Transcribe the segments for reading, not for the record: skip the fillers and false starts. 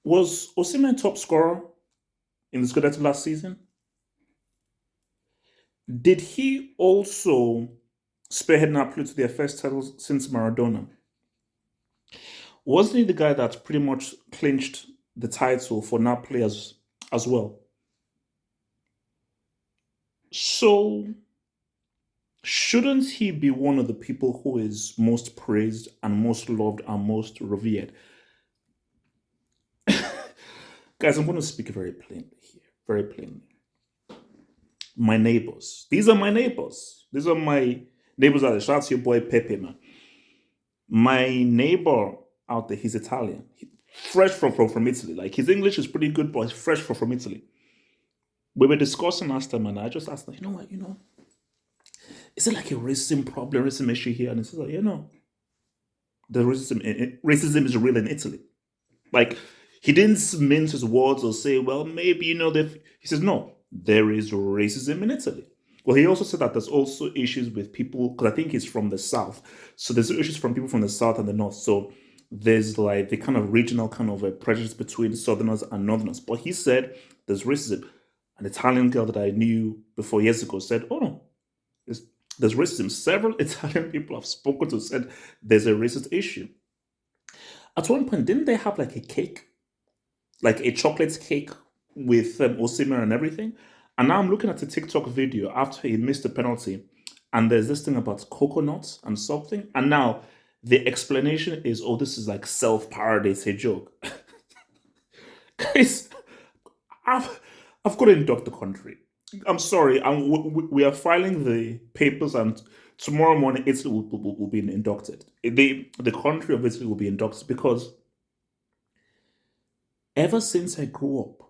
Was Osimhen top scorer in the Scudetto last season? Did he also spearhead Napoli to their first title since Maradona? Wasn't he the guy that pretty much clinched the title for Napoli as well? So shouldn't he be one of the people who is most praised and most loved and most revered? Guys, I'm going to speak very plainly here. Very plainly. My neighbors. These are my neighbors. These are my neighbors out there. Shout out to your boy Pepe, man. My neighbor out there, he's Italian. Fresh from Italy. Like his English is pretty good, but he's fresh from Italy. We were discussing last time, and I just asked him, you know what, is it like a racism problem, racism issue here? And he says, like, the racism is real in Italy. Like he didn't mince his words or say, well, maybe he says, no, there is racism in Italy. Well, he also said that there's also issues with people because I think he's from the south, so there's issues from people from the south and the north. So there's like the kind of regional kind of a prejudice between southerners and northerners. But he said there's racism. An Italian girl that I knew before years ago said, "Oh no, there's racism." Several Italian people I've spoken to said there's a racist issue. At one point, didn't they have like a cake, like a chocolate cake with Osimhen and everything? And now I'm looking at a TikTok video after he missed the penalty, and there's this thing about coconuts and something. And now the explanation is, oh, this is like self-parody, it's a joke. Guys, I've got to induct the country. I'm sorry, we are filing the papers, and tomorrow morning Italy will be inducted. The country of Italy will be inducted because ever since I grew up,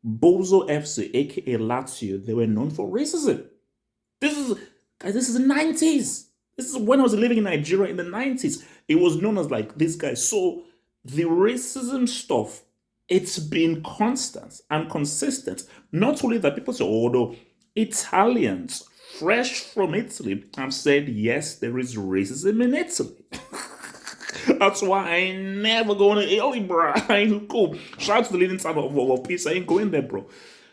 Bozo FC, aka Lazio, they were known for racism. This is the 90s. This is when I was living in Nigeria in the 90s. It was known as like this guy. So the racism stuff, it's been constant and consistent. Not only that people say, oh no, Italians fresh from Italy have said yes, there is racism in Italy. That's why I ain't never going to Italy, bro. I ain't go. Shout out to the leading time of peace. I ain't going there, bro.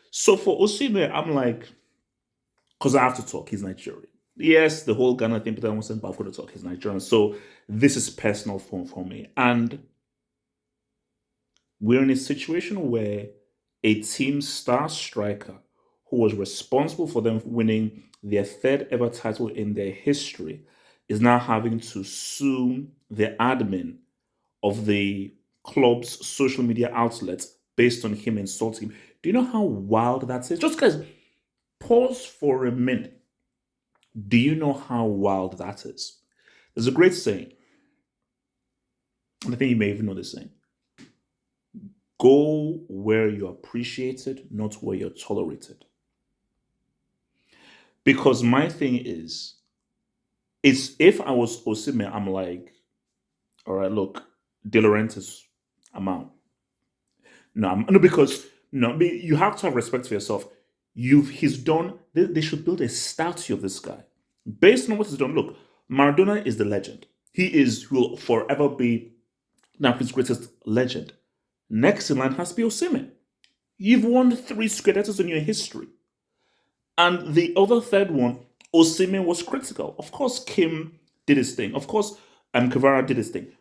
So for Osimhen, I'm like, because I have to talk. He's Nigerian. Yes, the whole Ghana thing, but I wasn't, but I've got to talk. He's Nigerian. So this is personal for me. And we're in a situation where a team star striker who was responsible for them winning their third ever title in their history is now having to sue the admin of the club's social media outlets based on him insulting him. Do you know how wild that is? Just guys, pause for a minute. Do you know how wild that is? There's a great saying, and I think you may even know this saying. Go where you're appreciated, not where you're tolerated. Because my thing is if I was Osimhen, I'm like, all right, look, De Laurentiis, I'm out. No, because you have to have respect for yourself. He's done. They should build a statue of this guy based on what he's done. Look, Maradona is the legend. Will forever be Napoli's greatest legend. Next in line has to be Osimhen. You've won 3 Scudettos in your history. And the other third one, Osimhen was critical. Of course, Kim did his thing. Of course, Kvara did his thing.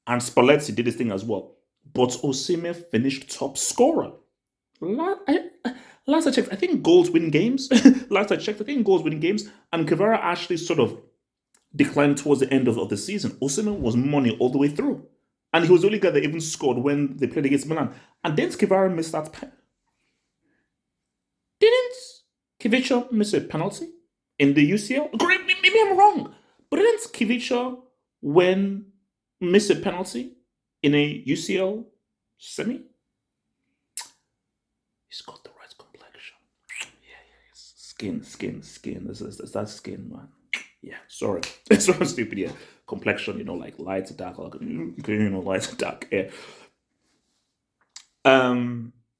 And Spalletti did his thing as well. But Osimhen finished top scorer. Last I checked, I think goals win games. Last I checked, I think goals win games. And Kvara actually sort of declined towards the end of the season. Osimhen was money all the way through. And he was the only guy that even scored when they played against Milan. And then Kvara missed that Didn't Kivicha miss a penalty in the UCL? Maybe I'm wrong. But didn't Kivicha miss a penalty in a UCL semi? He's got the right complexion. Yeah. Skin. That's that skin, man. Yeah, sorry. It's so stupid, yeah. Complexion, like light to dark, light to dark. Yeah.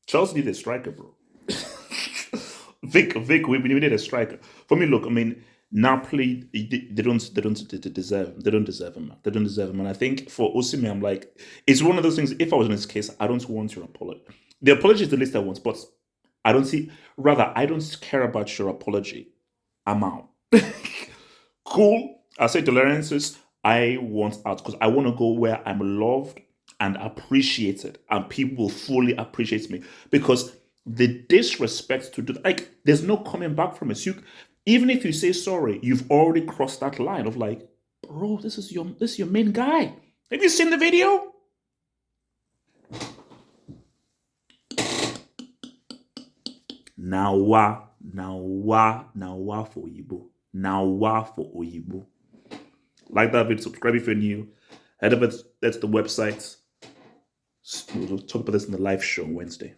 Chelsea need a striker, bro. Vic, we need a striker. For me, look, I mean, Napoli, they don't deserve him. They don't deserve him. And I think for Osimhen, I'm like, it's one of those things. If I was in this case, I don't want your apology. The apology is the least I want, but I don't see. Rather, I don't care about your apology. I'm out. Cool. I say to Lawrence's, I want out because I want to go where I'm loved and appreciated, and people will fully appreciate me because the disrespect to do like there's no coming back from it. Even if you say sorry, you've already crossed that line of like, bro, this is your main guy. Have you seen the video? Now for Oyibo. Now for Oyibo. Like that video, subscribe if you're new. Head over to the website. We'll talk about this in the live show on Wednesday.